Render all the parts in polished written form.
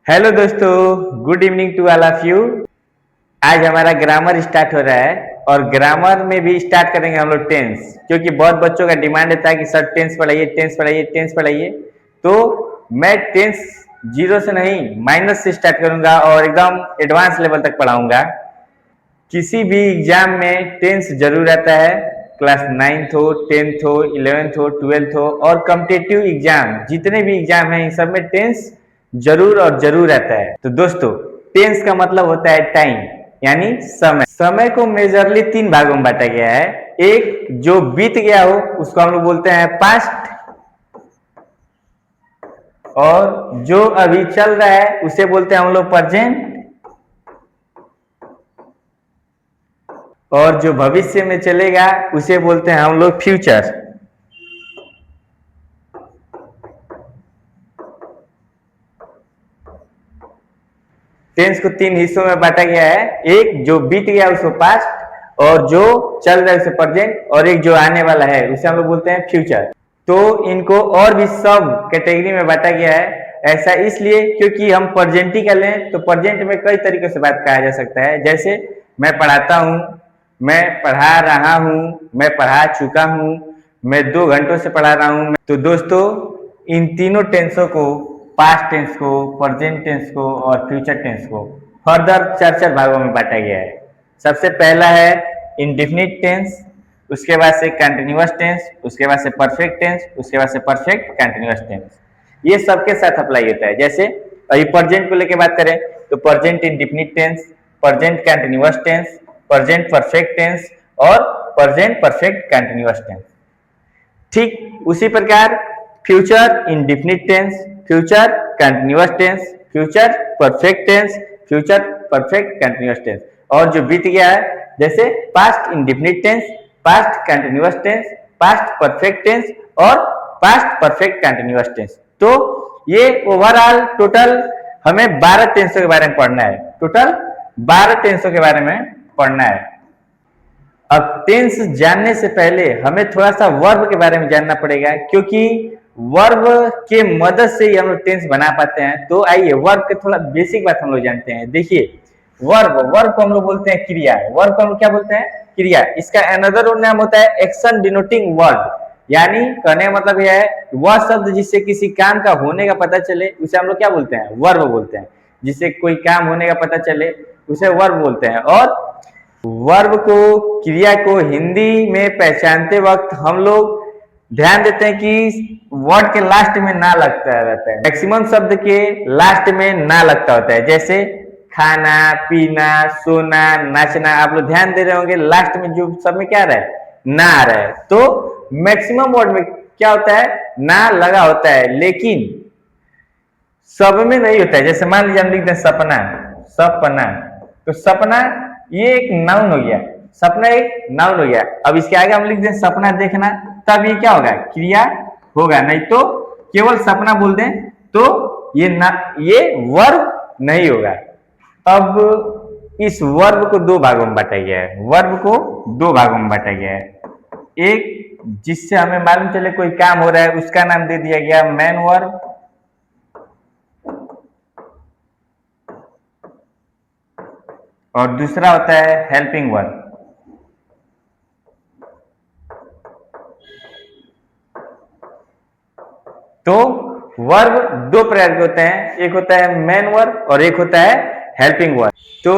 Hello दोस्तों, good evening to all of you. आज हमारा ग्रामर स्टार्ट हो रहा है और ग्रामर में भी स्टार्ट करेंगे हम लोग टेंस, क्योंकि बहुत बच्चों का डिमांड रहता है कि सर टेंस पढ़ाइए, टेंस पढ़ाइए, टेंस पढ़ाइए। तो मैं टेंस जीरो से नहीं, माइनस से स्टार्ट करूंगा और एकदम एडवांस लेवल तक पढ़ाऊंगा। किसी भी एग्जाम में टेंस जरूर रहता है, क्लास 9th हो, 10th हो, 11th हो, 12th हो, और कॉम्पिटिटिव एग्जाम जितने भी एग्जाम हैं इन सब में टेंस जरूर और जरूर रहता है। तो दोस्तों, टेंस का मतलब होता है टाइम, यानी समय। समय को मेजरली तीन भागों में बांटा गया है। एक, जो बीत गया हो उसको हम लोग बोलते हैं पास्ट, और जो अभी चल रहा है उसे बोलते हैं हम लोग प्रेजेंट, और जो भविष्य में चलेगा उसे बोलते हैं हम लोग फ्यूचर। टेंस को तीन हिस्सों में बांटा गया है। एक, जो बीत गया उसको पास्ट, और जो चल रहा है उसे प्रेजेंट, और एक जो आने वाला है उसे हम लोग बोलते हैं फ्यूचर। तो इनको और भी सब कैटेगरी में बांटा गया है। ऐसा इसलिए क्योंकि हम प्रेजेंट ही कर लें तो प्रेजेंट में कई तरीके से बात कहा जा सकता है। जैसे मैं पढ़ाता हूँ, मैं पढ़ा रहा हूँ, मैं पढ़ा चुका हूँ, मैं 2 घंटों से पढ़ा रहा हूँ। तो दोस्तों, इन तीनों टेंसों को, पास्ट टेंस को, प्रेजेंट टेंस को और फ्यूचर टेंस को फर्दर 4 भागों में बांटा गया है। सबसे पहला है इंडेफिनिट टेंस, उसके बाद से कंटिन्यूअस टेंस, उसके बाद से परफेक्ट टेंस, उसके बाद से परफेक्ट कंटिन्यूअस टेंस। ये सबके साथ अप्लाई होता है। जैसे अभी प्रेजेंट को लेकर बात करें तो present indefinite tense, present continuous tense, present perfect tense और प्रेजेंट परफेक्ट कंटिन्यूअस टेंस। ठीक उसी प्रकार future indefinite tense, future continuous tense, future perfect tense, future perfect continuous tense. और जो बीत गया है, जैसे past indefinite tense, past continuous tense, past perfect tense और पास्ट परफेक्ट कंटिन्यूअस टेंस। तो ये ओवरऑल टोटल हमें 12 टेंसों के बारे में पढ़ना है। टोटल 12 टेंसों के बारे में पढ़ना है। अब टेंस जानने से पहले हमें थोड़ा सा वर्ब के बारे में जानना पड़ेगा, क्योंकि वर्ब के मदद से ही हम लोग टेंस बना पाते हैं। तो आइए वर्ब के थोड़ा बेसिक बात हम लोग जानते हैं। देखिए, वर्ब वर्ब को हम लोग बोलते हैं क्रिया। वर्ब को हम लोग क्या बोलते हैं? क्रिया। इसका अनदर नाम होता है एक्शन डिनोटिंग वर्ब, यानी कहने का मतलब यह है वह शब्द जिससे किसी काम का होने का पता चले उसे हम लोग क्या बोलते हैं? वर्ब बोलते हैं। जिससे कोई काम होने का पता चले उसे वर्ब बोलते हैं। और वर्ब को, क्रिया को हिंदी में पहचानते वक्त हम लोग ध्यान देते हैं कि वर्ड के लास्ट में ना लगता रहता है। मैक्सिमम शब्द के लास्ट में ना लगता होता है। जैसे खाना, पीना, सोना, नाचना। आप लोग ध्यान दे रहे होंगे लास्ट में जो सब में क्या आ रहा है? ना आ रहा है। तो मैक्सिमम वर्ड में क्या होता है? ना लगा होता है, लेकिन सब में नहीं होता है। जैसे मान लीजिए हम लिखते हैं सपना, सपना, तो सपना ये एक नाउन हो गया। सपना एक नाउन हो गया। अब इसके आगे हम लिख दें सपना देखना, तब ये क्या होगा? क्रिया होगा। नहीं तो केवल सपना बोल दें तो ये वर्ब नहीं होगा। अब इस वर्ब को 2 भागों में बांटा गया है। वर्ब को 2 भागों में बांटा गया है। एक, जिससे हमें मालूम चले कोई काम हो रहा है, उसका नाम दे दिया गया मेन वर्ब। और दूसरा होता है हेल्पिंग वर्ब। तो वर्ब 2 प्रकार के होते हैं। एक होता है मेन वर्ब और एक होता है हेल्पिंग वर्ब। तो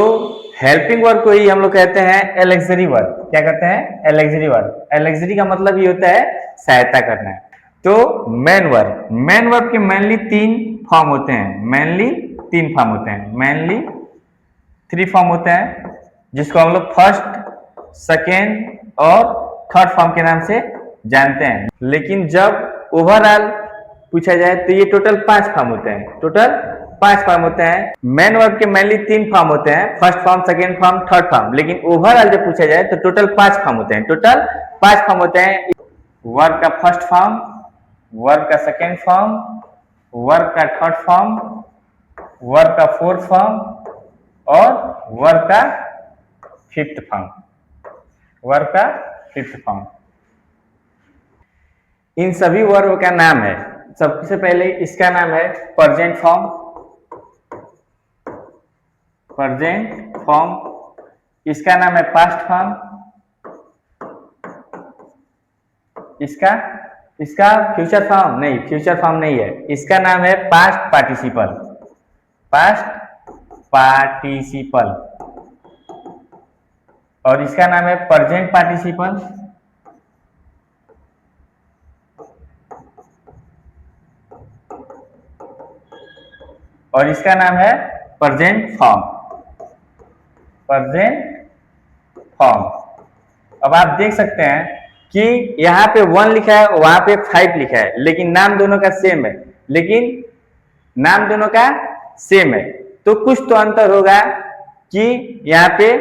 हेल्पिंग वर्ब को ही हम लोग कहते हैं एलेक्सरी वर्ब। क्या कहते हैं? एलेक्सरी वर्ब। एलेक्सरी का मतलब ये होता है सहायता करना। तो मेन वर्ब के मेनली 3 फॉर्म होते हैं। मेनली 3 फॉर्म होते हैं। मेनली 3 फॉर्म होते हैं, जिसको हम लोग फर्स्ट, सेकेंड और थर्ड फॉर्म के नाम से जानते हैं। लेकिन जब ओवरऑल पूछा जाए तो ये टोटल 5 फॉर्म होते हैं। टोटल 5 फॉर्म होते हैं। मेन वर्ब के मेनली 3 फॉर्म होते हैं, first form, second form, third form. लेकिन ओवरऑल जब पूछा जाए तो टोटल 5 फॉर्म होते हैं। टोटल 5 फॉर्म होते हैं। वर्ब का फर्स्ट फॉर्म, वर्ब का सेकेंड फॉर्म, वर्ब का थर्ड फॉर्म, वर्ब का फोर्थ फॉर्म और वर्ब का फिफ्थ फॉर्म। वर्ब का फिफ्थ फॉर्म। इन सभी वर्ब का नाम है, सबसे पहले इसका नाम है प्रेजेंट फॉर्म। प्रेजेंट फॉर्म, इसका नाम है पास्ट फॉर्म, इसका इसका फ्यूचर फॉर्म नहीं, फ्यूचर फॉर्म नहीं है, इसका नाम है पास्ट पार्टिसिपल, पास्ट पार्टिसिपल, और इसका नाम है प्रेजेंट पार्टिसिपल, और इसका नाम है प्रेजेंट फॉर्म, प्रेजेंट फॉर्म। अब आप देख सकते हैं कि यहाँ पे 1 लिखा है, वहां पे 5 लिखा है, लेकिन नाम दोनों का सेम है, लेकिन नाम दोनों का सेम है, तो कुछ तो अंतर होगा कि यहाँ पे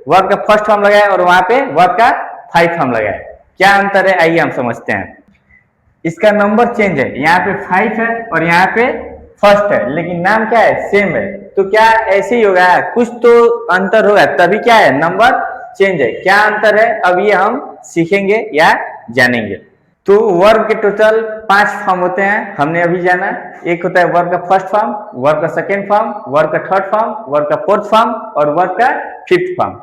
वर्ब का फर्स्ट फॉर्म लगा है और वहां पे वर्ब का 5 फॉर्म लगा है। क्या अंतर है, आइए हम समझते हैं। इसका नंबर चेंज है, यहाँ पे 5 है और यहाँ पे फर्स्ट है, लेकिन नाम क्या है, सेम है, तो क्या ऐसे ही होगा, कुछ तो अंतर होगा, तभी क्या है, नंबर चेंज है। क्या अंतर है, अब ये हम सीखेंगे या जानेंगे। तो वर्ब के टोटल 5 फॉर्म होते हैं, हमने अभी जाना। एक होता है वर्ब का फर्स्ट फॉर्म, वर्ब का सेकेंड फॉर्म, वर्ब का थर्ड फॉर्म, वर्ब का फोर्थ फॉर्म और वर्ब का फिफ्थ फॉर्म।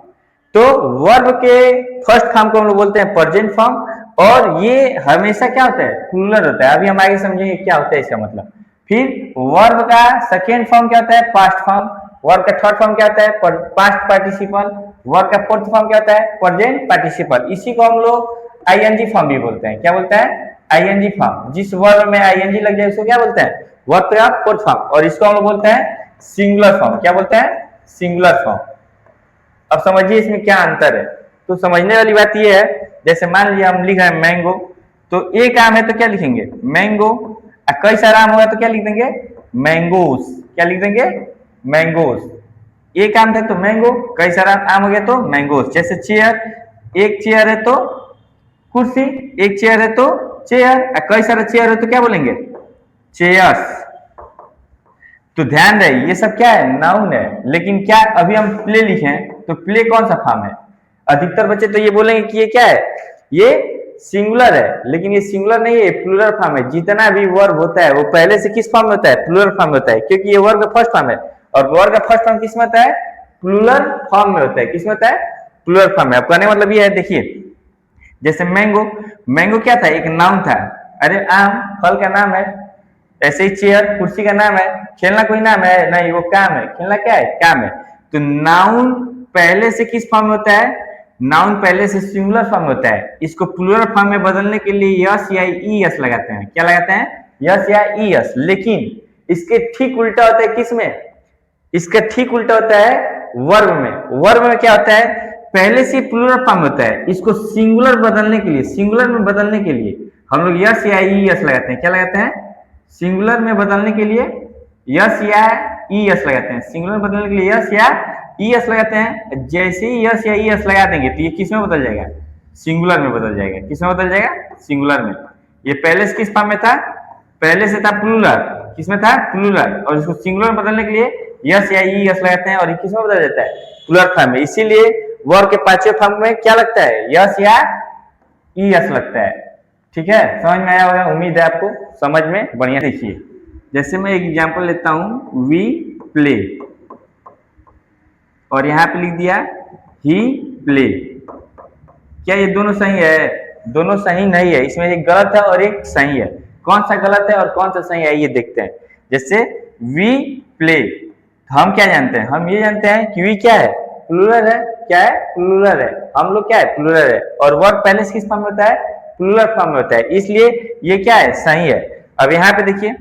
तो वर्ब के फर्स्ट फॉर्म को हम लोग बोलते हैं प्रेजेंट फॉर्म, और ये हमेशा क्या होता है, प्लूरल होता है। अभी हम आगे समझेंगे क्या होता है इसका मतलब। फिर वर्ब का सेकेंड फॉर्म क्या होता है, पास्ट फॉर्म। वर्ब का थर्ड फॉर्म क्या होता है, पास्ट पार्टिसिपल। वर्ब का फोर्थ फॉर्म क्या होता है, प्रेजेंट पार्टिसिपल। इसी को हम लोग आईएनजी फॉर्म भी बोलते हैं। क्या बोलते हैं, आईएनजी फॉर्म। जिस वर्ब में आईएनजी लग जाए उसको क्या बोलते हैं, वर्ब का फोर्थ फॉर्म, और इसको हम लोग बोलते हैं सिंगुलर फॉर्म। क्या बोलते हैं, सिंगुलर फॉर्म। अब समझिए इसमें क्या अंतर है। तो समझने वाली बात यह है, जैसे मान लीजिए हम लिख रहे हैं मैंगो, तो एक आम है तो क्या लिखेंगे, मैंगो। कई सारा आम होगा तो क्या लिख देंगे, मैंगोस। क्या लिख देंगे, मैंगोस। एक आम था तो मैंगो, कई सारा आम हो गया तो मैंगोस। जैसे चेयर, एक चेयर है तो कुर्सी, एक चेयर है तो चेयर, कई सारा चेयर है तो क्या बोलेंगे, चेयर्स। तो ध्यान रहे ये सब क्या है, नाउन है। लेकिन क्या अभी हम प्ले लिखे हैं तो प्ले कौन सा फॉर्म है, अधिकतर बच्चे तो ये बोलेंगे कि ये क्या है, ये सिंगुलर है, लेकिन ये सिंगुलर नहीं है, प्लूरल फॉर्म है। जितना भी वर्ब होता है वो पहले से किस फॉर्म में होता है, प्लूरल फॉर्म में होता है, क्योंकि ये वर्ब का फर्स्ट फॉर्म है, और वर्ब का फर्स्ट फॉर्म किस में होता है, प्लूरल फॉर्म में होता है। किस में होता है, प्लूरल फॉर्म में। अब कहने मतलब ये है, देखिए जैसे मैंगो, मैंगो क्या था, एक नाउन था, अरे आम फल का नाम है। ऐसे ही चेयर कुर्सी का नाम है, खेलना कोई नाम है नहीं, वो काम है, खेलना क्या है, काम है। तो नाउन पहले से किस फॉर्म में होता है, नाउन पहले से सिंगुलर फॉर्म में होता है। इसको प्लूरल फॉर्म में बदलने के लिए यस या ईएस लगाते हैं। क्या लगाते हैं, यस या ईएस। लेकिन इसके ठीक उल्टा होता है किसमें, इसका ठीक उल्टा होता है वर्ब में। वर्ब में क्या होता है, पहले से प्लूरल फॉर्म होता है, इसको सिंगुलर बदलने के लिए, सिंगुलर में बदलने के लिए हम लोग यस या ईएस लगाते हैं। क्या लगाते हैं, सिंगुलर में बदलने के लिए यस या ईएस लगाते हैं। सिंगुलर में बदलने के लिए यस या ईएस लगाते हैं। जैसे ही यस या ईएस लगा देंगे तो ये किस में बदल जाएगा, सिंगुलर में बदल जाएगा। किस में बदल जाएगा, सिंगुलर में। ये पहले से किस फॉर्म में था, पहले से था प्लूरल, किसमें था, प्लूरल, और इसको सिंगुलर में बदलने के लिए यस या ईएस लगाते हैं, और ये किस में बदल जाता है, प्लूरल फॉर्म में। इसीलिए वर्ब के पांचवें फॉर्म में क्या लगता है, यस या ईएस लगता है। ठीक है, समझ में आया होगा, उम्मीद है आपको समझ में बढ़िया। देखिए जैसे मैं एक एग्जांपल लेता हूं, वी प्ले, और यहां पे लिख दिया ही प्ले। क्या ये दोनों सही है, दोनों सही नहीं है, इसमें एक गलत है और एक सही है। कौन सा गलत है और कौन सा सही है ये देखते हैं। जैसे वी प्ले, हम क्या जानते हैं, हम ये जानते हैं कि वी क्या है, प्लूरल है। क्या है, प्लूरल है। हम लोग क्या है, प्लूरल है, और वर्ब पहले से किस फॉर्म में होता है, प्लूरल फॉर्म में होता है, इसलिए ये क्या है, सही है। अब यहाँ पे देखिए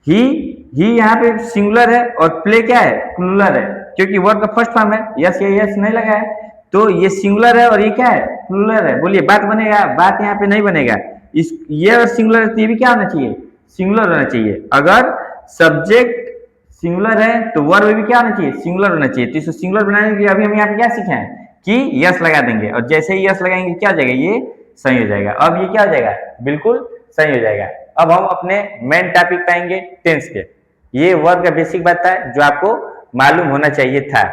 ही यहाँ पे सिंगुलर है और प्ले क्या है, प्लूरल है, क्योंकि वर्ब का फर्स्ट फॉर्म है, यस या यस नहीं लगा है, तो ये सिंगुलर है और ये क्या है, प्लूरल है। बोलिए बात बनेगा, बात यहाँ पे नहीं बनेगा। इस ये और सिंगुलर है तो ये भी क्या होना चाहिए, सिंगुलर होना चाहिए। अगर सब्जेक्ट सिंगुलर है तो वर्ब भी क्या होना चाहिए, सिंगुलर होना चाहिए। तो इसको सिंगुलर बनाने के लिए अभी हम यहाँ पे क्या सीखे हैं कि यस लगा देंगे, और जैसे ही यस लगाएंगे क्या हो जाएगा, ये सही हो जाएगा। अब ये क्या हो जाएगा, बिल्कुल सही हो जाएगा। अब हम अपने मेन टॉपिक पाएंगे टेंस के। ये वर्ब का बेसिक बात है जो आपको मालूम होना चाहिए था।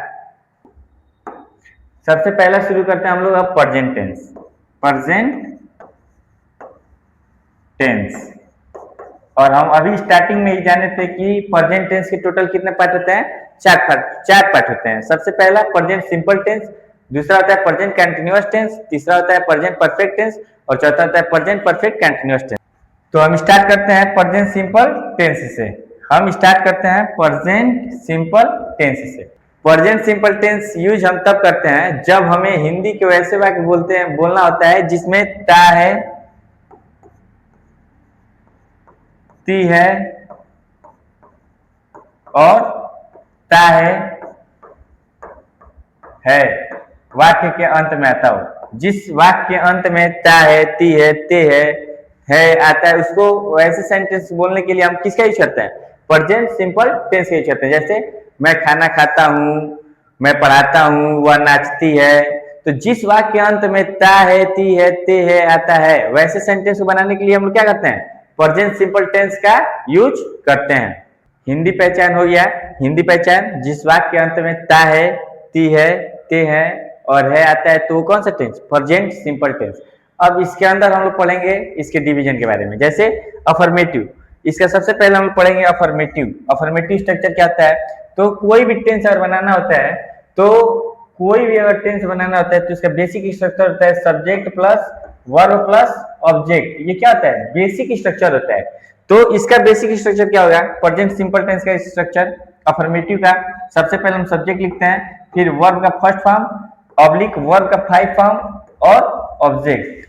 सबसे पहला शुरू करते हैं हम लोग अब प्रेजेंट टेंस। प्रेजेंट टेंस, और हम अभी स्टार्टिंग में ही जाने थे कि प्रेजेंट टेंस के टोटल कितने पार्ट होते हैं, चार पार्ट होते हैं। सबसे पहला प्रेजेंट सिंपल टेंस, दूसरा होता है प्रेजेंट कंटिन्यूअस टेंस, तीसरा होता है प्रेजेंट परफेक्ट टेंस और चौथा होता है प्रेजेंट परफेक्ट कंटिन्यूअस टेंस। तो हम स्टार्ट करते हैं प्रेजेंट सिंपल टेंस से। हम स्टार्ट करते हैं प्रेजेंट सिंपल टेंस से। प्रेजेंट सिंपल टेंस यूज हम तब करते हैं जब हमें हिंदी के वैसे वाक्य बोलना होता है जिसमें ता है, ती है और ता है वाक्य के अंत में आता हो। जिस वाक्य के अंत में ता है, ती है, ते है आता है, उसको वैसे सेंटेंस बोलने के लिए हम किसका यूज करते हैं? प्रेजेंट सिंपल टेंस का यूज करते हैं। जैसे मैं खाना खाता हूँ, मैं पढ़ाता हूँ, वह नाचती है। तो जिस वाक्य के अंत में ता है, ती है, ते है आता है, वैसे सेंटेंस को बनाने के लिए हम लोग क्या करते हैं? प्रेजेंट सिंपल टेंस का यूज करते हैं। हिंदी पहचान हो गया। हिंदी पहचान, जिस वाक्य के अंत में ता है, ती है, ते है और है आता है, तो कौन सा टेंस? Present simple tense. अब इसके अंदर हम लोग पढ़ेंगे इसके डिवीजन के बारे में। जैसे अफर्मेटिव, इसका सबसे पहले हम लोग पढ़ेंगे अफर्मेटिव। अफर्मेटिव स्ट्रक्चर क्या होता है? तो कोई भी टेंस अगर बनाना होता है, तो कोई भी अगर टेंस बनाना होता है तो इसका बेसिक स्ट्रक्चर होता है subject plus verb plus object. ये क्या होता है? बेसिक स्ट्रक्चर होता है। तो इसका बेसिक स्ट्रक्चर क्या होगा? प्रेजेंट सिंपल टेंस का स्ट्रक्चर अफर्मेटिव का, सबसे पहले हम सब्जेक्ट लिखते हैं, फिर वर्ब का फर्स्ट फॉर्म, ऑब्लिक वर्ब का फाइव फॉर्म और ऑब्जेक्ट।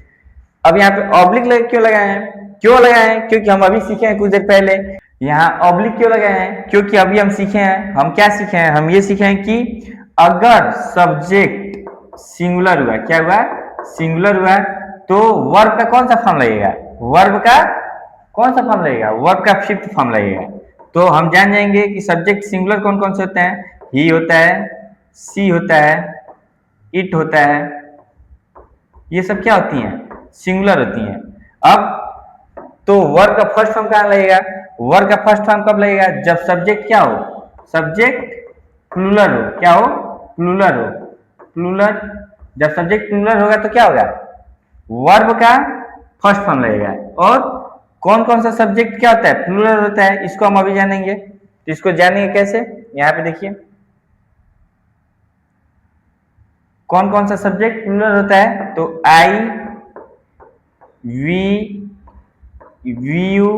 अब यहाँ पे ऑब्लिक क्यों लगाए हैं? क्यों लगाए हैं? क्योंकि हम अभी सीखे हैं कुछ देर पहले। यहाँ ऑब्लिक क्यों लगाए हैं? क्योंकि अभी हम सीखे हैं, हम क्या सीखे हैं? हम ये सीखे हैं कि अगर सब्जेक्ट सिंगुलर हुआ, क्या हुआ? सिंगुलर हुआ, तो वर्ब का कौन सा फॉर्म लगेगा? वर्ब का कौन सा फॉर्म लगेगा? वर्ब का फिफ्थ फॉर्म लगेगा। तो हम जान जाएंगे कि सब्जेक्ट सिंगुलर कौन कौन से होते हैं? ही होता है, सी होता है, इट होता है, ये सब क्या होती हैं? सिंगुलर होती हैं। अब तो वर्ब का फर्स्ट फॉर्म कहां लगेगा? वर्ब का फर्स्ट फॉर्म कब लगेगा? जब सब्जेक्ट क्या हो? सब्जेक्ट प्लूरल हो। क्या हो? प्लूरल हो। प्लूरल, जब सब्जेक्ट प्लूरल होगा तो क्या होगा? वर्ब का फर्स्ट फॉर्म लगेगा। और कौन कौन सा सब्जेक्ट क्या होता है? प्लूरल होता है। इसको हम अभी जानेंगे। तो इसको जानेंगे कैसे? यहाँ पे देखिए कौन कौन सा सब्जेक्ट प्लूरल होता है। तो आई, वी, यू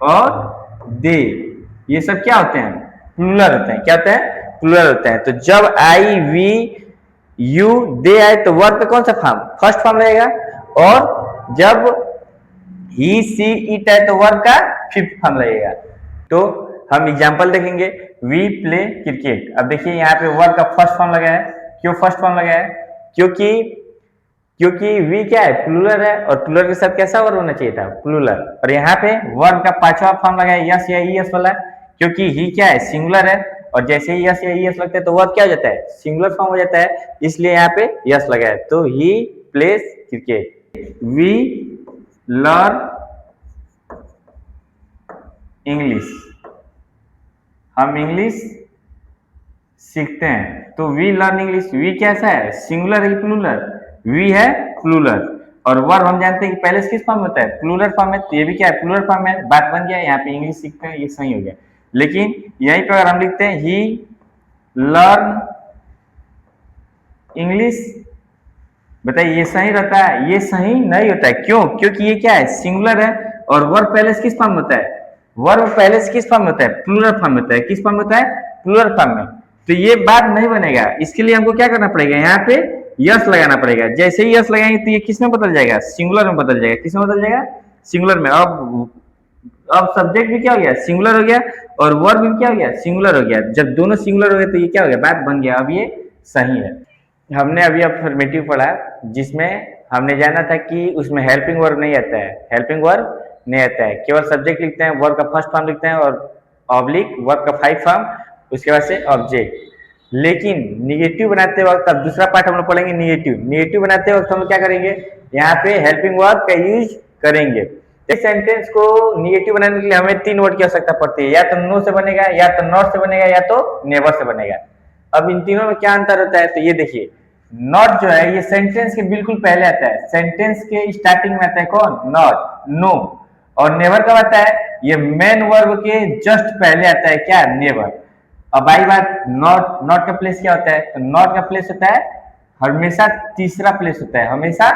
और दे, ये सब क्या होते हैं? प्लूरल होते हैं। क्या होते हैं? प्लूरल होते हैं। तो जब आई, वी, यू, दे आए तो वर्ब का कौन सा फॉर्म? फर्स्ट फॉर्म रहेगा। और जब ही, सी, इट है तो वर्ब का फिफ्थ फॉर्म लगेगा। तो हम एग्जांपल देखेंगे। We play cricket. अब देखिए यहाँ पे वर्ब का फर्स्ट फॉर्म लगा है। क्यों फर्स्ट फॉर्म लगा है? क्योंकि वी क्या है? प्लूरल है और प्लूरल के साथ कैसा वर्ब होना चाहिए था? प्लूरल। और यहाँ पे वर्ब का पांचवा फॉर्म लगा है यस या ईएस वाला, क्योंकि ही क्या है? सिंगुलर है और जैसे ही यस या ईएस लगता है तो वर्ब क्या हो जाता है? सिंगुलर फॉर्म हो जाता है, इसलिए यहाँ पे यस लगा है। तो he plays cricket. We learn English, हम इंग्लिश सीखते हैं। तो वी लर्न इंग्लिश, वी कैसा है? सिंगुलर है प्लूरल? वी है प्लूरल। और वर्ब हम जानते हैं कि पहले किस फॉर्म में होता है? प्लूरल फॉर्म है। तो ये भी क्या है? प्लूरल फॉर्म है। बात बन गया। यहाँ पे इंग्लिश सीखते हैं, ये सही हो गया। लेकिन यहीं पर अगर हम लिखते हैं ही लर्न इंग्लिश, बताइए ये सही रहता है? ये सही नहीं होता है। क्यों? क्योंकि ये क्या है? सिंगुलर है और वर्ब पहले से किस फॉर्म में होता है? वर्ब पहले से किस फॉर्म में होता है? प्लूरल फॉर्म में होता है। किस फॉर्म में होता है? प्लूरल फॉर्म में। तो ये बात नहीं बनेगा। इसके लिए हमको क्या करना पड़ेगा? यहाँ पे यस लगाना पड़ेगा। जैसे ही यस लगाएंगे तो ये किस में बदल जाएगा? सिंगुलर में बदल जाएगा। किस में बदल जाएगा? सिंगुलर में। अब सब्जेक्ट भी क्या हो गया? सिंगुलर हो गया और वर्ब भी क्या हो गया? सिंगुलर हो गया। जब दोनों सिंगुलर हो गए तो ये क्या हो गया? बात बन गया। अब ये सही है। हमने अभी अफर्मेटिव पढ़ा, जिसमें हमने जाना था कि उसमें हेल्पिंग वर्ब नहीं आता है। हेल्पिंग वर्ब नहीं आता है, केवल सब्जेक्ट लिखते हैं, वर्ब का फर्स्ट फॉर्म लिखते हैं और ऑब्लिक वर्ब का फाइव फॉर्म, उसके बाद से ऑब्जेक्ट। लेकिन निगेटिव बनाते वक्त, अब दूसरा पार्ट हम लोग पढ़ेंगे निगेटिव। निगेटिव बनाते वक्त हम लोग क्या करेंगे? यहाँ पे हेल्पिंग वर्ब का यूज करेंगे। इस सेंटेंस को निगेटिव बनाने के लिए हमें तीन वर्ड की आवश्यकता पड़ती है। या तो नो से बनेगा, या तो नॉट से बनेगा, या तो नेवर से बनेगा। अब इन तीनों में क्या अंतर होता है? तो ये देखिए, नॉट जो है ये सेंटेंस के बिल्कुल पहले आता है। सेंटेंस के स्टार्टिंग में आता है कौन? Not, no. और नेवर कब आता है? ये मेन वर्ब के जस्ट पहले आता है। क्या? नेवर। अब आई बात नॉट, नॉट का प्लेस क्या होता है, तो नॉट का प्लेस होता है हमेशा तीसरा प्लेस होता है, हमेशा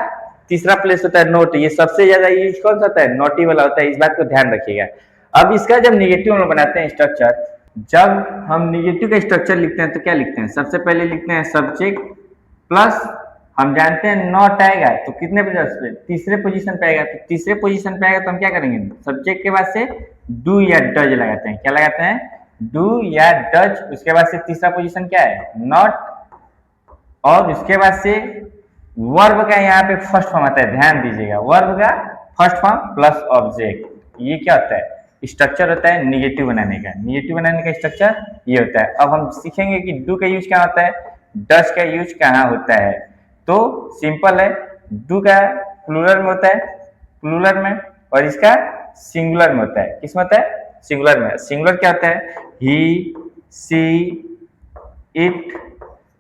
तीसरा प्लेस होता है नोट। ये सबसे ज्यादा यूज कौन सा होता है, नोटी वाला होता है, इस बात को ध्यान रखिएगा। अब इसका जब निगेटिव हम बनाते हैं स्ट्रक्चर, जब हम निगेटिव का स्ट्रक्चर लिखते हैं तो क्या लिखते हैं, सबसे पहले लिखते हैं सब्जेक्ट प्लस, हम जानते हैं नॉट आएगा तो कितने पोजीशन पे, तीसरे पोजीशन पे आएगा, तो तीसरे पोजीशन पे आएगा तो हम क्या करेंगे, सब्जेक्ट के बाद से डू या डज लगाते हैं, क्या लगाते हैं, डू या डज। उसके बाद से तीसरा पोजीशन क्या है, नॉट, और उसके बाद से वर्ब का यहाँ पे फर्स्ट फॉर्म आता है, ध्यान दीजिएगा, वर्ब का फर्स्ट फॉर्म प्लस ऑब्जेक्ट। ये क्या होता है, स्ट्रक्चर होता है निगेटिव बनाने का, निगेटिव बनाने का स्ट्रक्चर ये होता है। अब हम सीखेंगे कि डू का यूज क्या होता है, डज का यूज कहाँ होता है। तो सिंपल है, डू का प्लूरल में होता है, प्लूरल में, और इसका सिंगुलर में होता है, किसमें होता है, सिंगुलर में। सिंगुलर क्या होता है, ही, सी, इट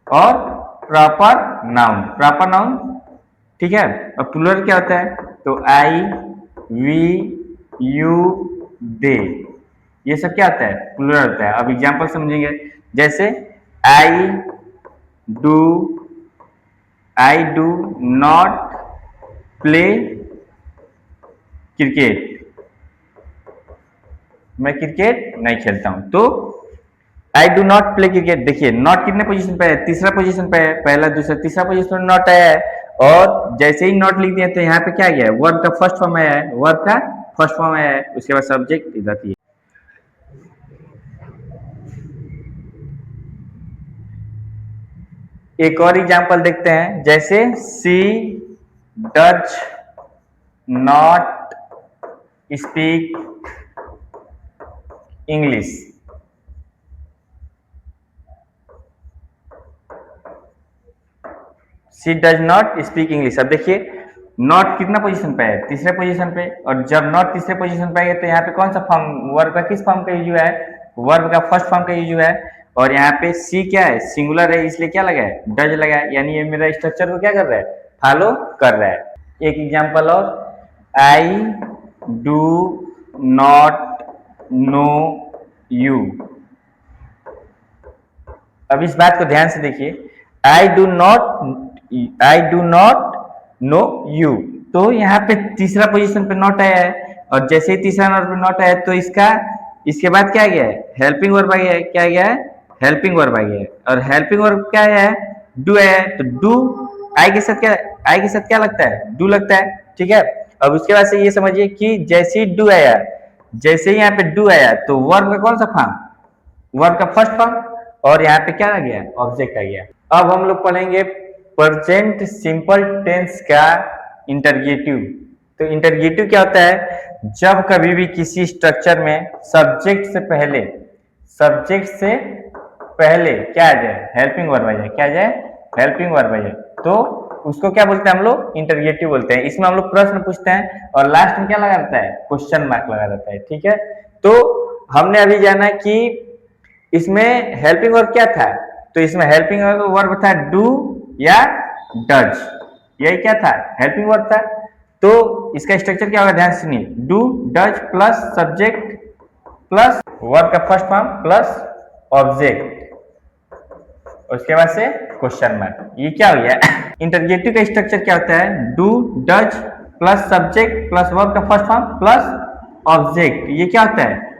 और प्रॉपर नाउन, प्रॉपर नाउन, ठीक है। और प्लूरल क्या होता है, तो आई, वी, यू, दे, ये सब क्या होता है, प्लूरल होता है। अब एग्जांपल समझेंगे, जैसे I do not play cricket, मैं क्रिकेट नहीं खेलता हूं, तो I do not play cricket. देखिए नॉट कितने पोजीशन पे है, तीसरा पोजीशन पे है, पहला दूसरा तीसरा पोजीशन में नॉट आया है, और जैसे ही नॉट लिख दिया तो यहाँ पे क्या गया है, वर्ब का फर्स्ट फॉर्म आया है, वर्ब का फर्स्ट फॉर्म आया है, उसके बाद सब्जेक्ट इधर थी। एक और एग्जांपल देखते हैं, जैसे she does not speak English. She does not speak English. अब देखिए नॉट कितना पोजीशन पे है, तीसरे पोजीशन पे, और जब नॉट तीसरे पोजीशन पे आएगा तो यहाँ पे कौन सा फॉर्म, वर्ब का किस फॉर्म का यूज हुआ है, वर्ब का फर्स्ट फॉर्म का यूज हुआ है, और यहाँ पे सी क्या है, सिंगुलर है, इसलिए क्या लगा है, डज लगा है, यानी ये मेरा स्ट्रक्चर को क्या कर रहा है, फॉलो कर रहा है। एक एग्जाम्पल और, I do not know you. अब इस बात को ध्यान से देखिए, I do not know you, तो यहाँ पे तीसरा पोजीशन पे नॉट आया है, और जैसे ही तीसरा नॉट पे नॉट आया तो इसके बाद क्या आ गया है, हेल्पिंग वर्ब आ गया है, क्या आ गया है, हेल्पिंग वर्ब आ गया है, और हेल्पिंग वर्ब क्या है, डू है, तो डू आई के साथ क्या लगता है, डू लगता है, ठीक है। अब उसके बाद से ये समझिए कि जैसे ही डू आया, जैसे ही यहाँ पे डू आया तो वर्ब का कौन सा फॉर्म, वर्ब का फर्स्ट फॉर्म, और यहाँ पे क्या आ गया, ऑब्जेक्ट आ गया। अब हम लोग पढ़ेंगे प्रेजेंट सिंपल टेंस का इंटरगेटिव। तो इंटरगेटिव क्या होता है, जब कभी भी किसी स्ट्रक्चर में सब्जेक्ट से पहले क्या आ जाए, हेल्पिंग वर्ब आ जाए, क्या आ जाए, हेल्पिंग वर्ब आ जाए, तो उसको क्या बोलते हैं हम लोग, इंटरगेटिव बोलते हैं। इसमें हम लोग प्रश्न पूछते हैं और लास्ट में क्या लगा रहता है, क्वेश्चन मार्क लगा रहता है, ठीक है। तो हमने अभी जाना कि इसमें हेल्पिंग वर्ब क्या था, तो इसमें हेल्पिंग वर्ब था डू या डज, यही क्या था, हेल्पिंग वर्ब था। तो इसका स्ट्रक्चर क्या होगा, ध्यान से सुनिए, do does plus subject plus verb का फर्स्ट फॉर्म प्लस ऑब्जेक्ट, उसके बाद से क्वेश्चन मार्क, ये क्या हो गया। इंटरगेटिव का स्ट्रक्चर क्या होता है, do does plus subject plus verb का फर्स्ट फॉर्म प्लस ऑब्जेक्ट, ये क्या होता है,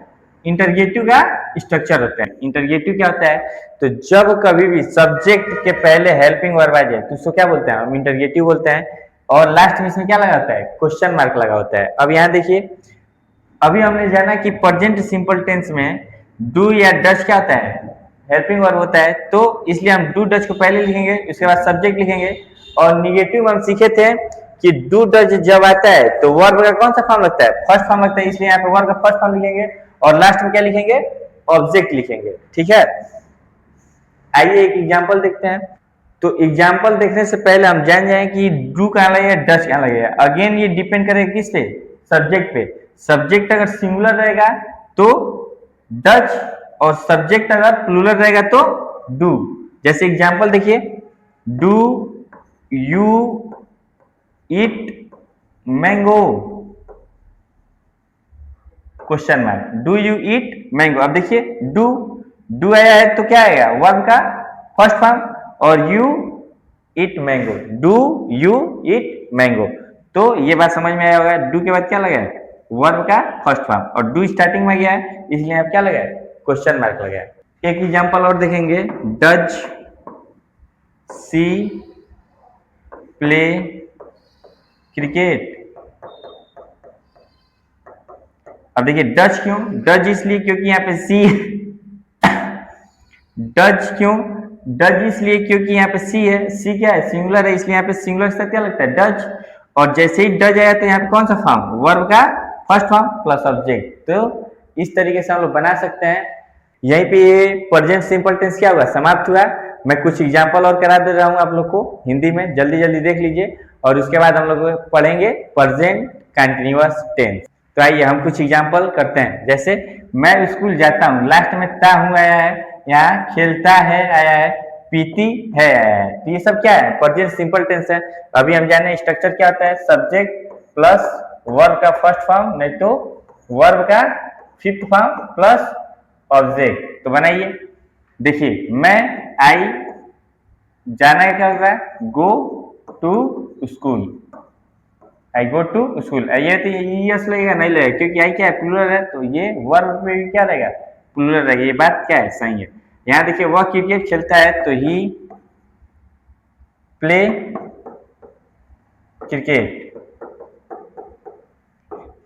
इंटरगेटिव का स्ट्रक्चर होता है। इंटरगेटिव क्या होता है, तो जब कभी भी सब्जेक्ट के पहले हेल्पिंग वर्ब आ जाए तो उसको क्या बोलते हैं, हम इंटरगेटिव बोलते हैं, और लास्ट में इसमें क्या लगा होता है, क्वेश्चन मार्क लगा होता है। अब यहाँ देखिए, अभी हमने जाना कि प्रेजेंट सिंपल टेंस में डू या डज क्या होता है, हेल्पिंग वर्ब होता है, तो इसलिए हम डू डज को पहले लिखेंगे, उसके बाद सब्जेक्ट लिखेंगे। और निगेटिव हम सीखे थे कि डू डज जब आता है तो वर्ब का कौन सा फॉर्म लगता है, फर्स्ट फॉर्म लगता है, इसलिए यहाँ पे वर्ब का फर्स्ट फॉर्म लिखेंगे और लास्ट में क्या लिखेंगे, ऑब्जेक्ट लिखेंगे, ठीक है। आइए एक एग्जांपल देखते हैं। तो एग्जांपल देखने से पहले हम जान जाएं कि डू कहाँ लगेगा, डज कहाँ लगेगा। अगेन ये डिपेंड करेगा किस पे, सब्जेक्ट पे। सब्जेक्ट अगर सिंगुलर रहेगा तो डज, और सब्जेक्ट अगर प्लूरल रहेगा तो डू। जैसे एग्जांपल देखिए, do you eat mango, question mark, do you eat mango. अब देखिए डू डू आया है तो क्या आएगा, वर्ब का फर्स्ट फॉर्म। और you it mango, do you it mango. तो ये बात समझ में आया होगा, डू के बाद क्या लगा है, वर्ब का फर्स्ट फॉर्म, और डू स्टार्टिंग में गया है इसलिए आप क्या लगा है, क्वेश्चन मार्क लगा है। एक एग्जांपल और देखेंगे, डज सी प्ले क्रिकेट। अब देखिए डज क्यों, डज इसलिए क्योंकि यहाँ पे सी डज क्यों, डज इसलिए क्योंकि यहाँ पे सी है, सी क्या है, सिंगुलर है, इसलिए यहाँ पे सिंगुलर से क्या लगता है, डज। और जैसे ही डज आया तो यहाँ पे कौन सा फॉर्म, वर्ब का फर्स्ट फॉर्म प्लस ऑब्जेक्ट। तो इस तरीके से हम लोग बना सकते हैं। यहीं पे ये प्रेजेंट सिंपल टेंस क्या हुआ, समाप्त हुआ। मैं कुछ एग्जांपल और करा दे रहा हूँ आप लोग को हिंदी में, जल्दी जल्दी देख लीजिए, और उसके बाद हम लोग पढ़ेंगे प्रेजेंट कंटिन्यूअस टेंस। तो आइए हम कुछ एग्जांपल करते हैं। जैसे मैं स्कूल जाता हूँ, लास्ट में ता हूँ आया है, यहाँ खेलता है आया है, पीती है आया है। तो ये सब क्या है, प्रेजेंट सिंपल टेंस है। अभी हम जाने स्ट्रक्चर क्या होता है, सब्जेक्ट प्लस वर्ब का फर्स्ट फॉर्म, नहीं तो वर्ब का फिफ्थ फॉर्म प्लस ऑब्जेक्ट। तो बनाइए, देखिए मैं आई, जाना का क्या होता है, go to school, I go to school. ये तो यस लगेगा, नहीं लगेगा, क्योंकि आई क्या है, प्लूरल है, तो ये वर्ब में भी क्या रहेगा, प्लूरल रहेगा। ये बात क्या है, सही है। यहाँ देखिए वह क्रिकेट खेलता है, तो ही प्ले क्रिकेट।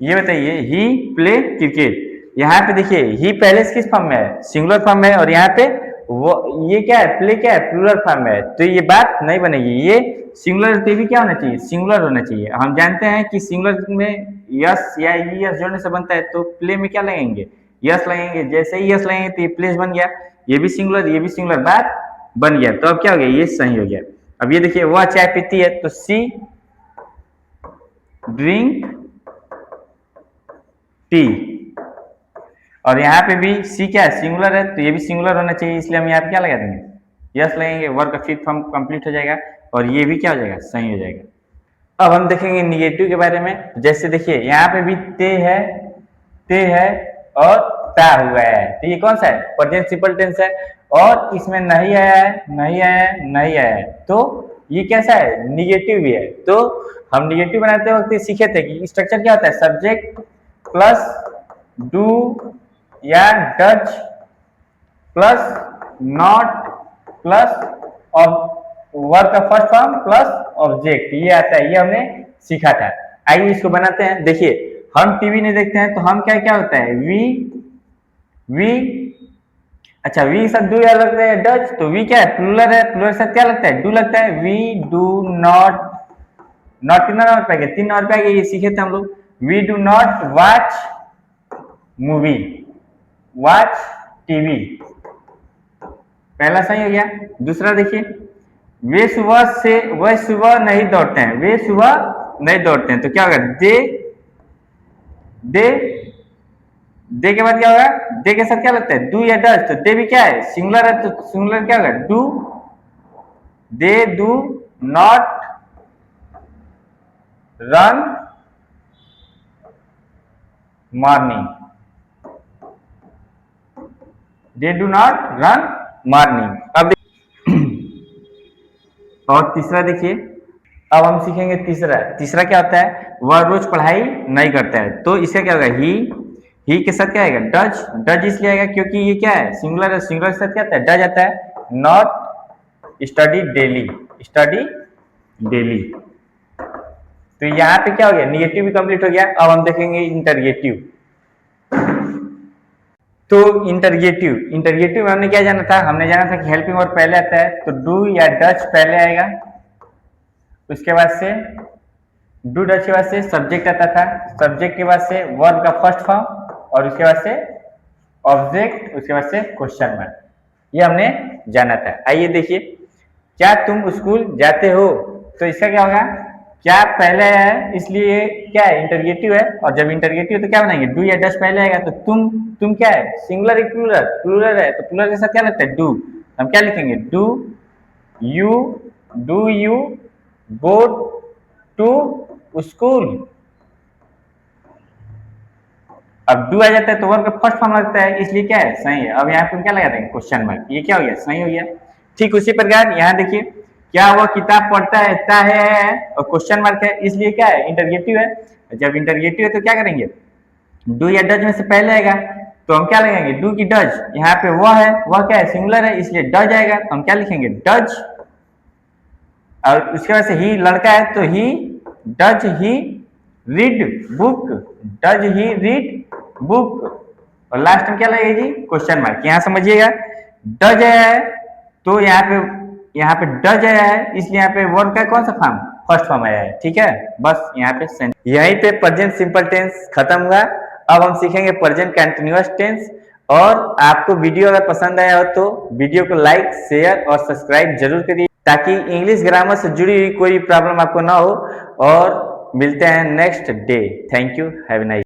ये बताइए, ही प्ले क्रिकेट। यहाँ पे देखिए ही पहले से किस फॉर्म में है, सिंगुलर फॉर्म में है, और यहाँ पे वो ये क्या है, प्ले क्या है, प्लूरल फॉर्म में है। तो ये बात नहीं बनेगी, ये सिंगुलर पे भी क्या होना चाहिए, सिंगुलर होना चाहिए। हम जानते हैं कि सिंगुलर में यस या यस जोड़ने से बनता है, तो प्ले में क्या लगेंगे, यस लगेंगे। जैसे ही यस लगेंगे तो ये प्लेस बन गया, ये भी सिंगुलर, ये भी सिंगुलर, बात बन गया। तो अब क्या हो गया, ये सही हो गया। अब ये देखिए वह चाय पीती है, तो सी ड्रिंक टी। और यहाँ पे भी सी क्या है, सिंगुलर है, तो ये भी सिंगुलर होना चाहिए, इसलिए हम यहाँ पे क्या लगा देंगे, यस लगेंगे। वर्ब का फिफ्थ फॉर्म कंप्लीट हो जाएगा, और ये भी क्या हो जाएगा, सही हो जाएगा। अब हम देखेंगे निगेटिव के बारे में। जैसे देखिए यहाँ पे भी ते है और ता हुआ है, तो ये कौन सा है, प्रेजेंट सिंपल टेंस है। और इसमें नहीं आया है, नहीं आया है, नहीं आया है, तो ये कैसा है, निगेटिव भी है। तो हम निगेटिव बनाते वक्त सीखे थे कि स्ट्रक्चर क्या होता है, सब्जेक्ट प्लस डू या does plus not plus verb का फर्स्ट फॉर्म प्लस ऑब्जेक्ट, ये आता है, ये हमने सीखा था। आइए इसको बनाते हैं। देखिए हम टीवी नहीं देखते हैं, तो हम क्या क्या होता है, वी अच्छा वी सब डू या लगता है डज, तो वी क्या है, प्लूरल है, प्लूरल से क्या लगता है, डू लगता है। वी डू नॉट, नॉट कितना नंबर पे गया, 3 नंबर पे गया, ये सीखे थे हम लोग। We do not watch movie, watch TV, पहला सही हो गया। दूसरा देखिए, वह सुबह नहीं दौड़ते हैं, वे सुबह नहीं दौड़ते हैं, तो क्या होगा, दे दे के बाद क्या होगा, दे के साथ क्या लगता है, डू या डज, तो दे भी क्या है, सिंगुलर है, तो सिंगुलर क्या होगा, do. They do not run morning, they do not run morning. अब और तीसरा देखिए, अब हम सीखेंगे तीसरा क्या होता है, वह रोज पढ़ाई नहीं करता है, तो इसका क्या होगा, ही के साथ क्या आएगा, डज इसलिए आएगा क्योंकि ये क्या है, सिंगुलर है, सिंगुलर के साथ क्या आता है, डज आता है। नॉट स्टडी डेली, तो यहाँ पे क्या हो गया, निगेटिव भी कंप्लीट हो गया। अब हम देखेंगे इंटरगेटिव। तो इंटरगेटिव में हमने क्या जाना था, हमने जाना था कि हेल्पिंग वर्ब पहले आता है, तो डू या डज पहले आएगा, उसके बाद से डू डज के बाद से सब्जेक्ट आता था, सब्जेक्ट के बाद से वर्ब का फर्स्ट फॉर्म, और उसके बाद से ऑब्जेक्ट, उसके बाद से क्वेश्चन मार्क, ये हमने जाना था। आइए देखिए, क्या तुम स्कूल जाते हो, तो इसका क्या होगा, क्या पहले है, इसलिए क्या है, इंटरगेटिव है, और जब इंटरगेटिव है तो क्या बनाएंगे, डू या डज पहले आएगा, तो तुम क्या है, सिंगुलर एक प्लूरल है, तो प्लूरल के साथ क्या लगता है, डू। हम क्या लिखेंगे, do you go to school. अब डू आ जाता है तो वर्ब का फर्स्ट फॉर्म लगता है, इसलिए क्या है, सही है। अब यहाँ पे हम क्या लगा देंगे, क्वेश्चन मार्क। ये क्या हो गया, सही हो गया। ठीक उसी प्रकार यहाँ देखिए, क्या वो किताब पढ़ता है और क्वेश्चन मार्क है, इसलिए क्या है, इंटरगेटिव है। जब इंटरगेटिव है तो क्या करेंगे, डू या डज में से पहले आएगा, तो हम क्या लगाएंगे, डू की डज। यहाँ पे वह है, वह क्या है, सिंगुलर है, इसलिए डज आएगा, तो हम क्या लिखेंगे, डज। और उसके बाद से ही लड़का है तो he, does he read book, does he read book. और लास्ट में क्या लगेगी, क्वेश्चन मार्क। यहाँ समझिएगा, डज आया है तो यहाँ पे डज आया है, इसलिए यहाँ पे वर्ब का कौन सा फॉर्म, फर्स्ट फॉर्म आया है। ठीक है, बस यहाँ पे यहीं पे प्रेजेंट सिंपल टेंस खत्म हुआ। अब हम सीखेंगे प्रेजेंट कंटिन्यूअस टेंस। और आपको वीडियो अगर पसंद आया हो तो वीडियो को लाइक, शेयर और सब्सक्राइब जरूर करिए, ताकि इंग्लिश ग्रामर से जुड़ी हुई कोई प्रॉब्लम आपको ना हो। और मिलते हैं next day. Thank you, have a nice.